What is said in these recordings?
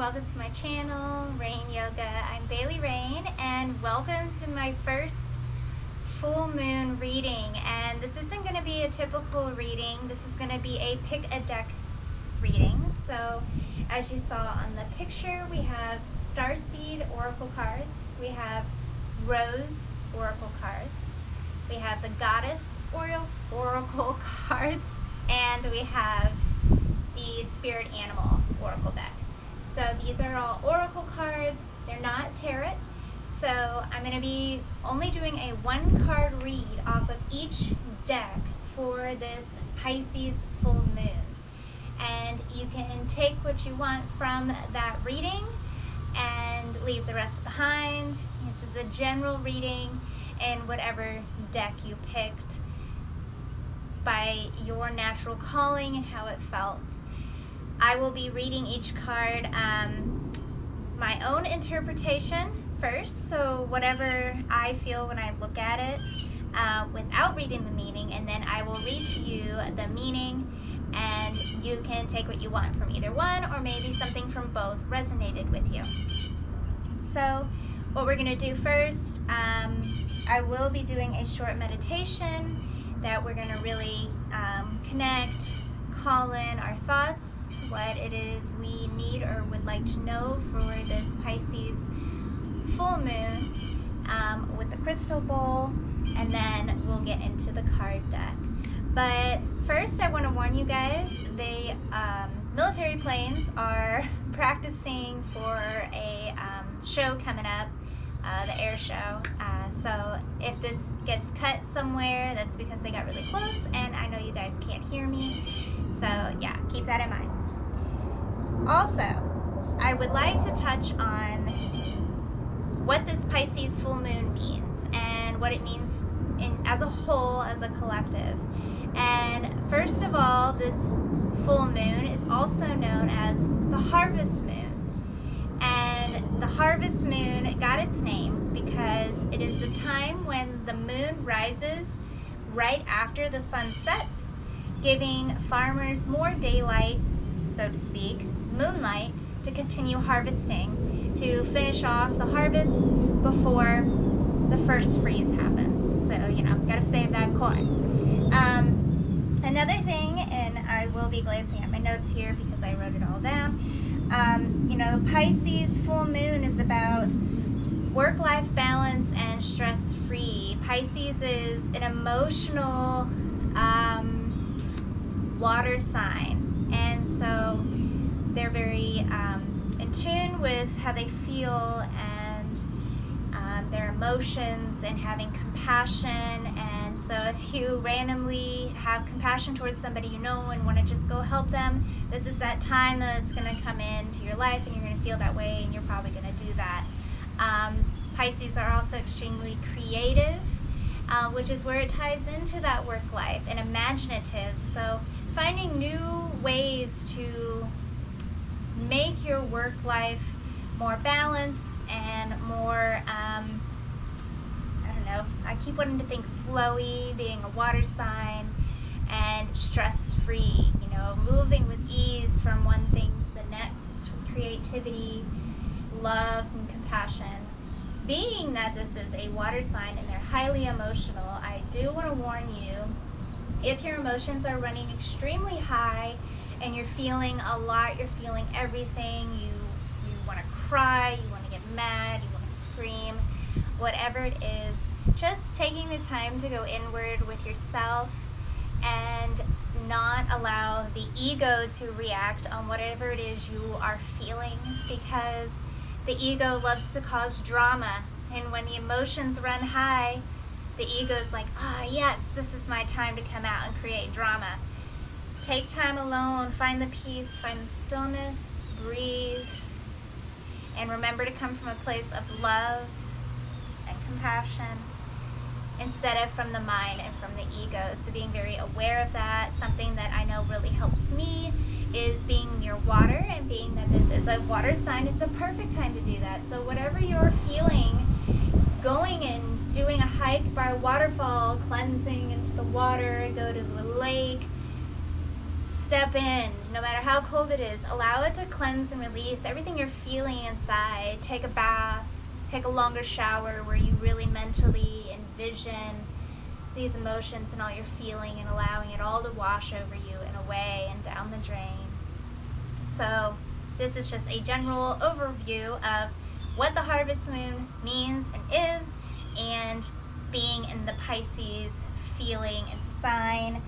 welcome to my channel, Rayne Yoga. I'm Rayne, and welcome to my first full moon reading. And this isn't going to be a typical reading. This is going to be a pick a deck reading. So as you saw on the picture, we have Starseed Oracle cards, we have Rose Oracle cards, we have the Goddess Oracle cards, and we have the Spirit Animal Oracle deck. So these are all Oracle cards. They're not tarot. So I'm going to be only doing a one card read off of each deck for this Pisces full moon. And you can take what you want from that reading and leave the rest behind. This is a general reading in whatever deck you picked by your natural calling and how it felt. I will be reading each card my own interpretation first, so whatever I feel when I look at it without reading the meaning, and then I will read to you the meaning, and you can take what you want from either one, or maybe something from both resonated with you. So what we're going to do first, I will be doing a short meditation that we're going to really connect, call in our thoughts, what it is we need or would like to know for this Pisces full moon with the crystal bowl, and then we'll get into the card deck. But first I want to warn you guys, the military planes are practicing for a show coming up, the air show. So if this gets cut somewhere, that's because they got really close and I know you guys can't hear me. So yeah, keep that in mind. Also, I would like to touch on what this Pisces full moon means and what it means as a whole, as a collective. And first of all, this full moon is also known as the harvest moon. And the harvest moon got its name because it is the time when the moon rises right after the sun sets, giving farmers more daylight, so to speak, moonlight, to continue harvesting, to finish off the harvest before the first freeze happens. So, gotta save that corn. Another thing, and I will be glancing at my notes here because I wrote it all down, Pisces full moon is about work-life balance and stress-free. Pisces is an emotional water sign, and so they're very in tune with how they feel and their emotions and having compassion. And so if you randomly have compassion towards somebody you know and want to just go help them, this is that time that it's going to come into your life and you're going to feel that way, and you're probably going to do that. Pisces are also extremely creative, which is where it ties into that work life, and imaginative. So finding new ways to make your work life more balanced and more, I keep wanting to think flowy, being a water sign, and stress-free, moving with ease from one thing to the next, creativity, love, and compassion. Being that this is a water sign and they're highly emotional, I do want to warn you, if your emotions are running extremely high and you're feeling a lot, you're feeling everything, you want to cry, you want to get mad, you want to scream, whatever it is, just taking the time to go inward with yourself and not allow the ego to react on whatever it is you are feeling, because the ego loves to cause drama, and when the emotions run high, the ego's like, yes, this is my time to come out and create drama. Take time alone, find the peace, find the stillness, breathe, and remember to come from a place of love and compassion instead of from the mind and from the ego. So being very aware of that. Something that I know really helps me is being near water, and being that this is a water sign, it's the perfect time to do that. So whatever you're feeling, going and doing a hike by a waterfall, cleansing into the water, go to the lake, step in, no matter how cold it is. Allow it to cleanse and release everything you're feeling inside. Take a bath, take a longer shower where you really mentally envision these emotions and all you're feeling and allowing it all to wash over you and away and down the drain. So this is just a general overview of what the harvest moon means and is, and being in the Pisces feeling and sign.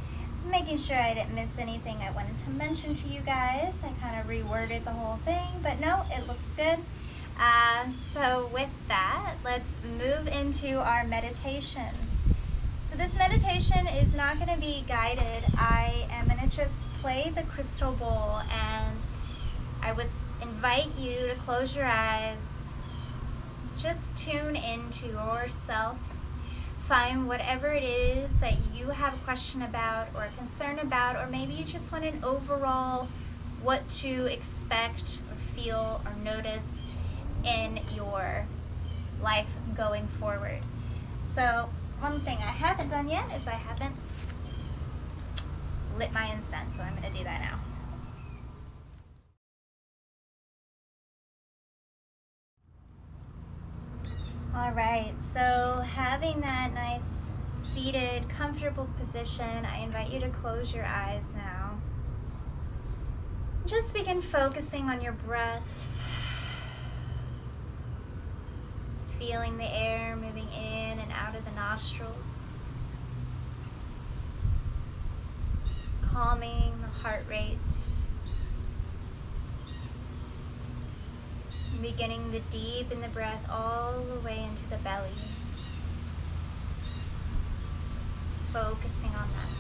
Making sure I didn't miss anything I wanted to mention to you guys. I kind of reworded the whole thing, but no, it looks good. So with that, let's move into our meditation. So this meditation is not going to be guided. I am going to just play the crystal bowl, and I would invite you to close your eyes. Just tune into yourself. Find whatever it is that you have a question about or a concern about, or maybe you just want an overall what to expect or feel or notice in your life going forward. So one thing I haven't done yet is I haven't lit my incense, so I'm going to do that now. All right, so having that nice seated, comfortable position, I invite you to close your eyes now. Just begin focusing on your breath, feeling the air moving in and out of the nostrils, calming the heart rate, beginning to deepen the breath all the way into the belly, focusing on that.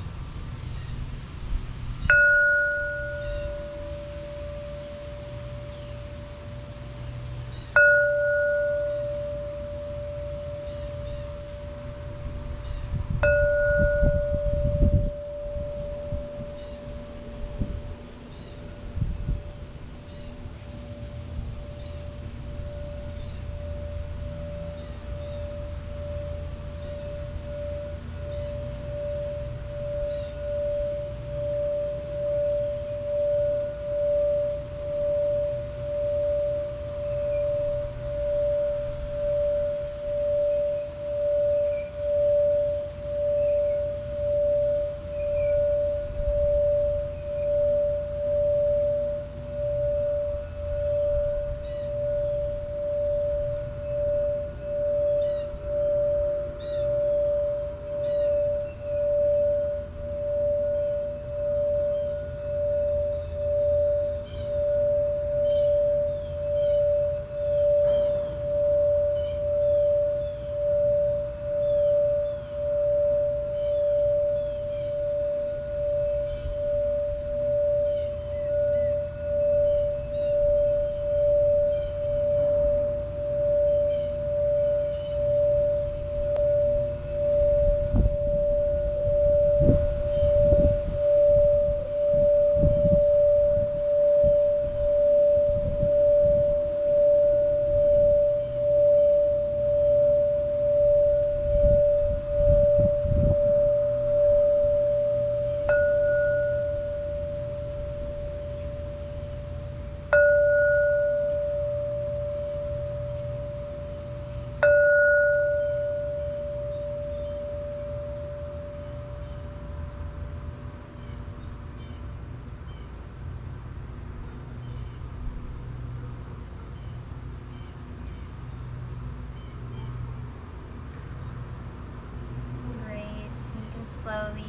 Slowly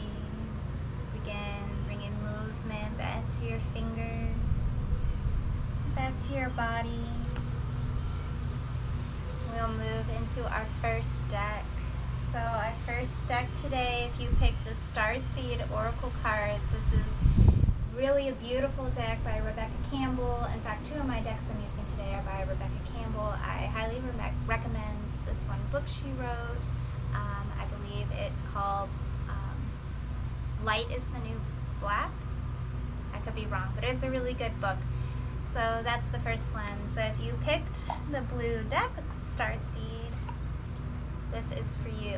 begin bringing movement back to your fingers, back to your body. We'll move into our first deck. So our first deck today, if you pick the Starseed Oracle cards, this is really a beautiful deck by Rebecca Campbell. In fact, two of my decks I'm using today are by Rebecca Campbell. I highly recommend this one book she wrote. I believe it's called Light is the New Black. I could be wrong, but it's a really good book. So that's the first one. So if you picked the blue deck with the Starseed, this is for you.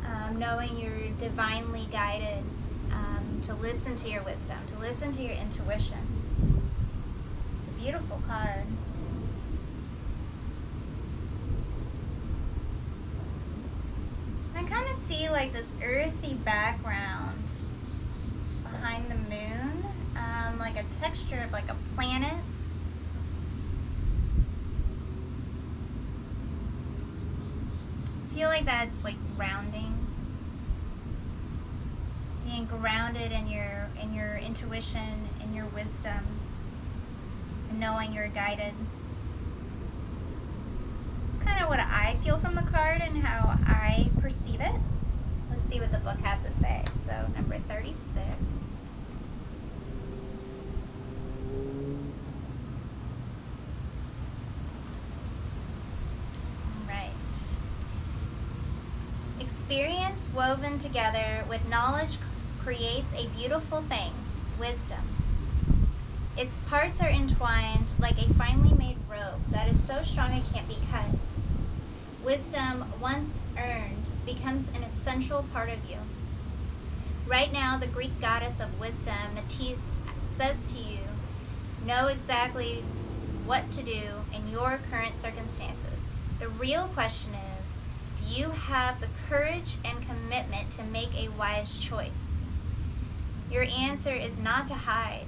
knowing you're divinely guided, to listen to your wisdom, to listen to your intuition. It's a beautiful card. I kind of see like this earthy background behind the moon, like a texture of like a planet. I feel like that's like grounding, being grounded in your intuition, in your wisdom, and knowing you're guided. It's kind of what I feel from the card and how I perceive it. Let's see what the book has to say. So number 36. Experience woven together with knowledge creates a beautiful thing, wisdom. Its parts are entwined like a finely made rope that is so strong it can't be cut. Wisdom, once earned, becomes an essential part of you. Right now, the Greek goddess of wisdom, Matisse, says to you, know exactly what to do in your current circumstances. The real question is, you have the courage and commitment to make a wise choice. Your answer is not to hide.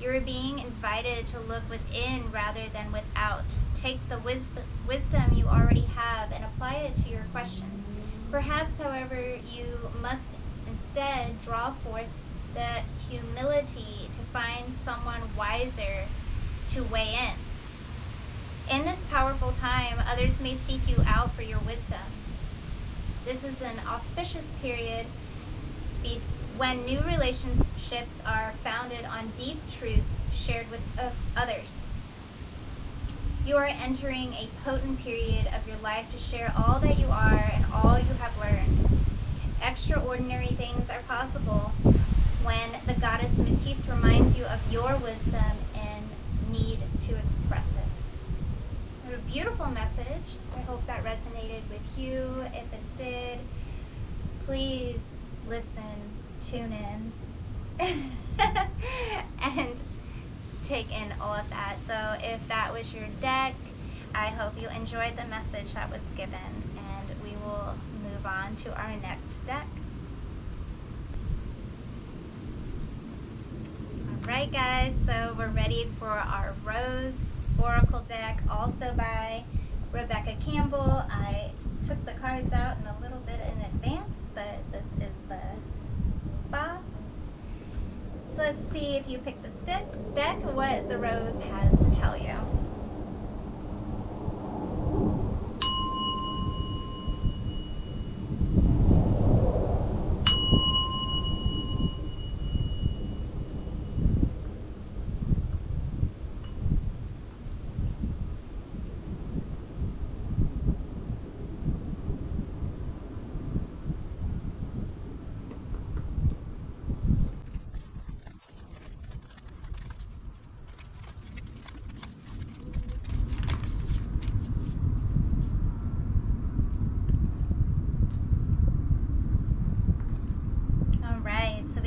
You are being invited to look within rather than without. Take the wisdom you already have and apply it to your question. Perhaps, however, you must instead draw forth the humility to find someone wiser to weigh in. In this powerful time, others may seek you out for your wisdom. This is an auspicious period when new relationships are founded on deep truths shared with others. You are entering a potent period of your life to share all that you are and all you have learned. Extraordinary things are possible when the goddess Matisse reminds you of your wisdom and need to express it. What a beautiful message. I hope that resonated with you. If it did, please listen, tune in, and take in all of that. So if that was your deck, I hope you enjoyed the message that was given, and we will move on to our next deck. Alright guys, so we're ready for our Rose Oracle deck, also by Rebecca Campbell. I took the cards out in a little bit in advance, but this is the box. So let's see if you pick the deck, what the Rose has to tell you.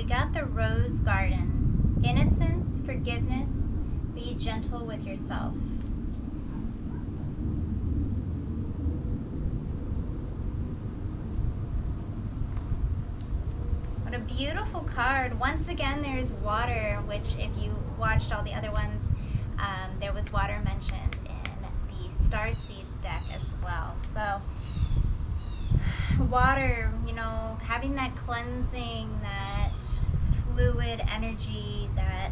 Got the Rose Garden. Innocence, forgiveness, be gentle with yourself. What a beautiful card. Once again, there's water, which if you watched all the other ones, there was water mentioned in the Starseed deck as well. So water, you know, having that cleansing, that fluid energy, that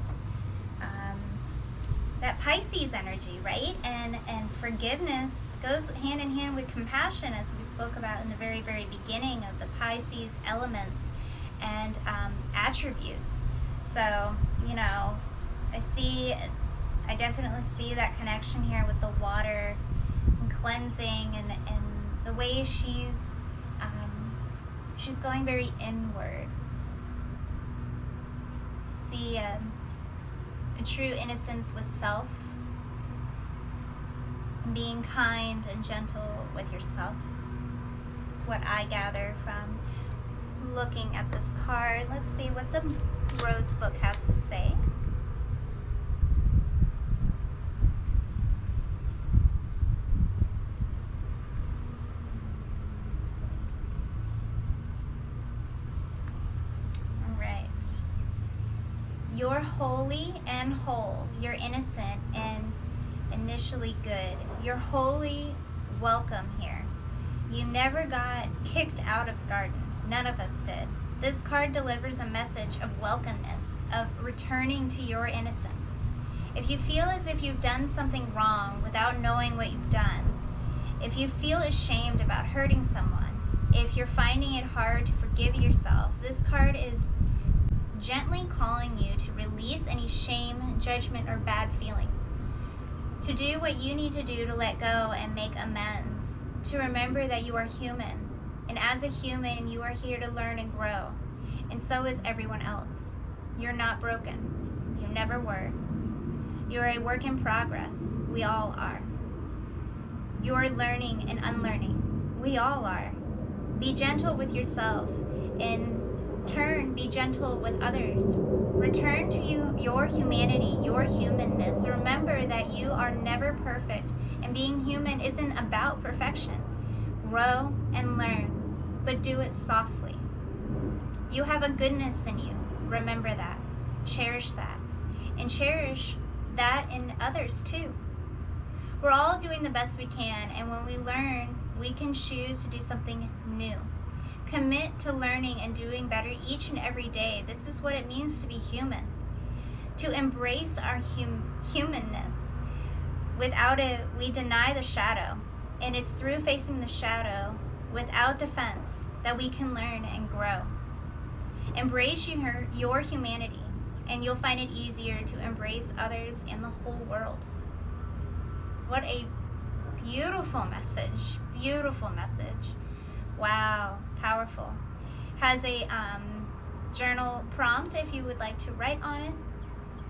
Pisces energy, right? And forgiveness goes hand in hand with compassion, as we spoke about in the very, very beginning of the Pisces elements and attributes. So, you know, I definitely see that connection here with the water and cleansing, and the way she's going very inward. See a true innocence with self, and being kind and gentle with yourself. It's what I gather from looking at this card. Let's see what the Rose book has to say. All right. You're holy and whole. You're innocent and initially good. You're wholly welcome here. You never got kicked out of the garden. None of us did. This card delivers a message of welcomeness, of returning to your innocence. If you feel as if you've done something wrong without knowing what you've done, if you feel ashamed about hurting someone, if you're finding it hard to forgive yourself, this card is gently calling you to release any shame, judgment, or bad feelings. To do what you need to do to let go and make amends. To remember that you are human, and as a human you are here to learn and grow, and so is everyone else. You're not broken. You never were. You're a work in progress. We all are. You're learning and unlearning. We all are. Be gentle with yourself. In turn, be gentle with others. Return to your humanity, your humanness. Remember that you are never perfect. And being human isn't about perfection. Grow and learn, but do it softly. You have a goodness in you. Remember that. Cherish that. And cherish that in others too. We're all doing the best we can, and when we learn, we can choose to do something new. Commit to learning and doing better each and every day. This is what it means to be human. To embrace our humanness. Without it, we deny the shadow, and it's through facing the shadow without defense that we can learn and grow. Embrace your humanity, and you'll find it easier to embrace others in the whole world. What a beautiful message, beautiful message. Wow, powerful. Has a journal prompt if you would like to write on it.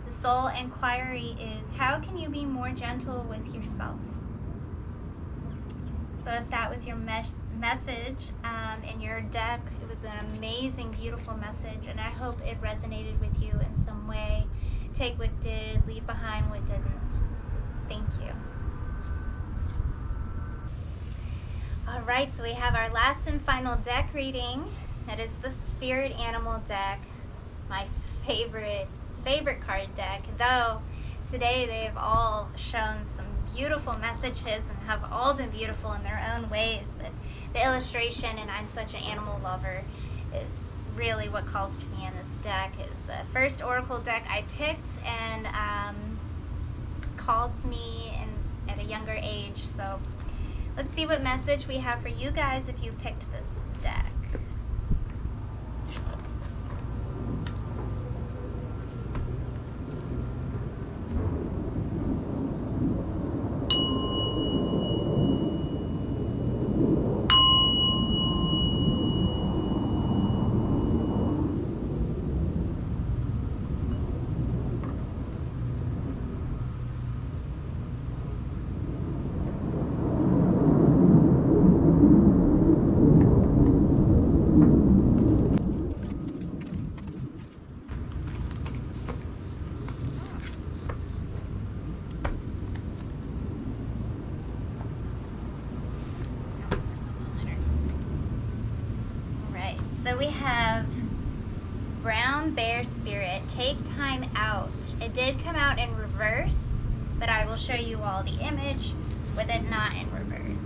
The soul inquiry is, how can you be more gentle with yourself? So if that was your message in your deck, it was an amazing, beautiful message, and I hope it resonated with you in some way. Take what did, leave behind what didn't. Thank you. All right, so we have our last and final deck reading. That is the Spirit Animal deck, my favorite card deck, though today they've all shown some beautiful messages and have all been beautiful in their own ways, but the illustration, and I'm such an animal lover, is really what calls to me in this deck. Is the first oracle deck I picked and called to me at a younger age. So let's see what message we have for you guys if you picked this deck. So we have Brown Bear Spirit, take time out. It did come out in reverse, but I will show you all the image with it not in reverse.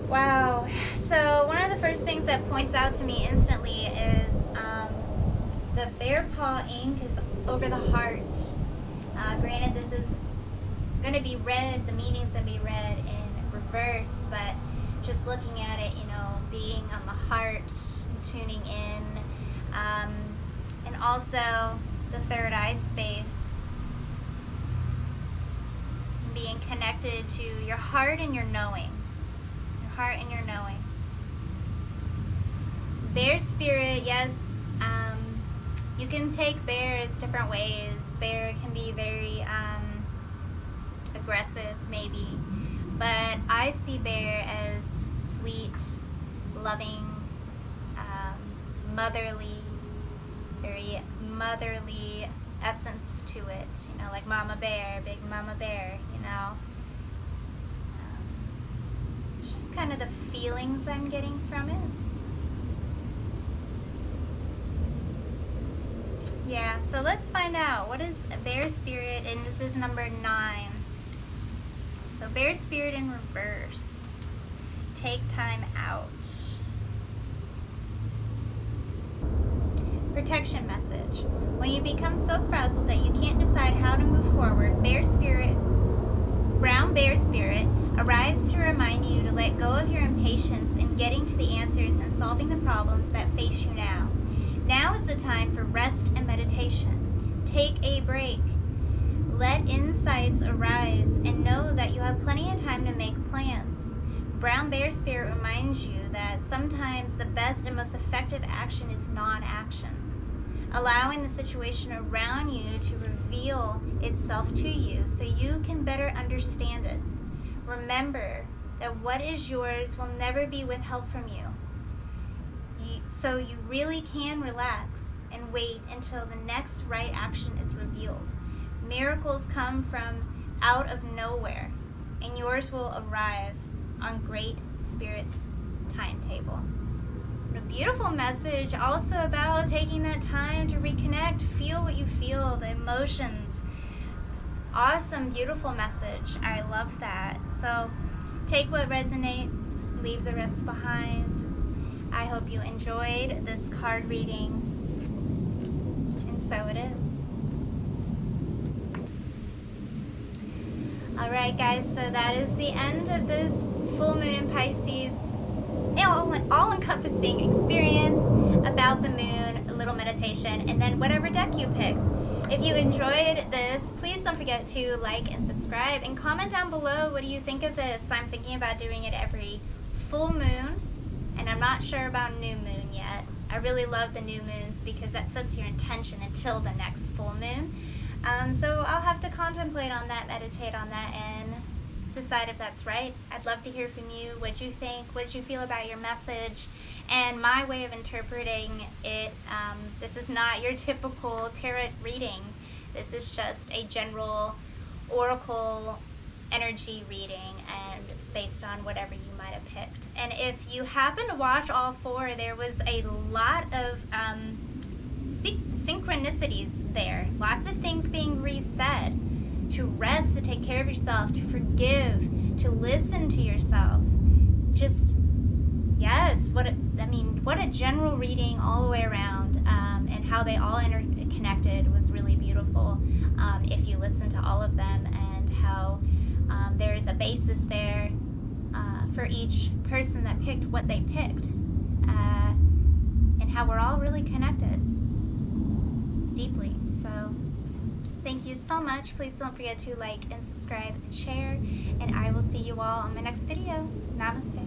Wow. So one of the first things that points out to me instantly is the bear paw ink is over the heart. Granted, this is going to be read, the meaning's going to be read in reverse, but just looking at it, you know, being on the heart, tuning in, and also the third eye space, being connected to your heart and your knowing. Your heart and your knowing. Bear spirit, yes, you can take bears different ways. Bear can be very aggressive, maybe. But I see bear as sweet, loving, motherly, very motherly essence to it, you know, like mama bear, big mama bear, you know. Just kind of the feelings I'm getting from it. Yeah, so let's find out what is bear spirit, and this is number 9. So bear spirit in reverse. Take time out. Protection message. When you become so frazzled that you can't decide how to move forward, brown bear spirit arrives to remind you to let go of your impatience in getting to the answers and solving the problems that face you now. Now is the time for rest and meditation. Take a break. Let insights arise and know that you have plenty of time to make plans. Brown bear spirit reminds you that sometimes the best and most effective action is non-action. Allowing the situation around you to reveal itself to you so you can better understand it. Remember that what is yours will never be withheld from you. So you really can relax and wait until the next right action is revealed. Miracles come from out of nowhere, and yours will arrive on Great Spirit's timetable. A beautiful message also about taking that time to reconnect, feel what you feel, the emotions. Awesome, beautiful message. I love that. So take what resonates, leave the rest behind. I hope you enjoyed this card reading, and so it is. Alright guys, so that is the end of this full moon in Pisces, all-encompassing experience about the moon, a little meditation, and then whatever deck you picked. If you enjoyed this, please don't forget to like and subscribe, and comment down below, what do you think of this? I'm thinking about doing it every full moon, and I'm not sure about new moon yet. I really love the new moons because that sets your intention until the next full moon. So I'll have to contemplate on that, meditate on that, and decide if that's right. I'd love to hear from you. What you think? What you feel about your message? And my way of interpreting it, this is not your typical tarot reading. This is just a general oracle energy reading, and based on whatever you might have picked. And if you happen to watch all 4, there was a lot of synchronicities there. Lots of things being reset. To rest, to take care of yourself, to forgive, to listen to yourself. Just, yes, what a general reading all the way around, and how they all interconnected was really beautiful if you listen to all of them, and how there is a basis there for each person that picked what they picked, and how we're all really connected deeply. So thank you so much. Please don't forget to like and subscribe and share, and I will see you all on my next video. Namaste.